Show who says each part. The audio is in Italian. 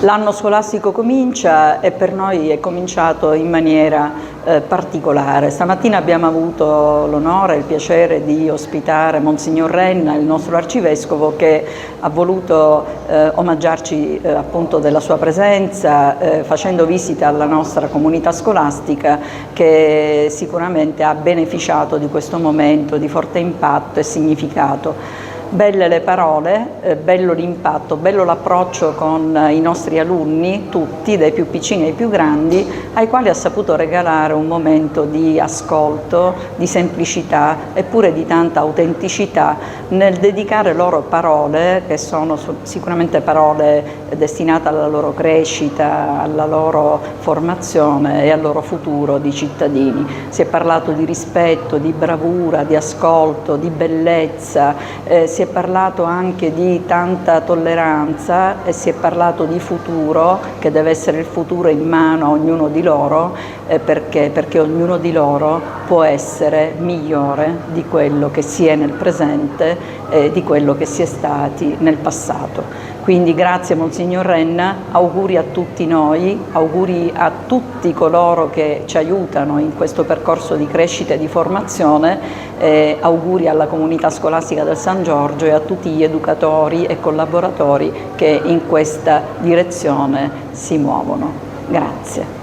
Speaker 1: L'anno scolastico comincia e per noi è cominciato in maniera particolare. Stamattina abbiamo avuto l'onore e il piacere di ospitare Monsignor Renna, il nostro arcivescovo, che ha voluto omaggiarci appunto della sua presenza, facendo visita alla nostra comunità scolastica, che sicuramente ha beneficiato di questo momento di forte impatto e significato. Belle le parole, bello l'impatto, bello l'approccio con i nostri alunni, tutti, dai più piccini ai più grandi, ai quali ha saputo regalare un momento di ascolto, di semplicità e pure di tanta autenticità nel dedicare loro parole che sono sicuramente parole destinate alla loro crescita, alla loro formazione e al loro futuro di cittadini. Si è parlato di rispetto, di bravura, di ascolto, di bellezza, si è parlato anche di tanta tolleranza e si è parlato di futuro, che deve essere il futuro in mano a ognuno di loro, perché ognuno di loro può essere migliore di quello che si è nel presente e di quello che si è stati nel passato. Quindi grazie Monsignor Renna, auguri a tutti noi, auguri a tutti coloro che ci aiutano in questo percorso di crescita e di formazione, auguri alla comunità scolastica del San Giorgio e a tutti gli educatori e collaboratori che in questa direzione si muovono. Grazie.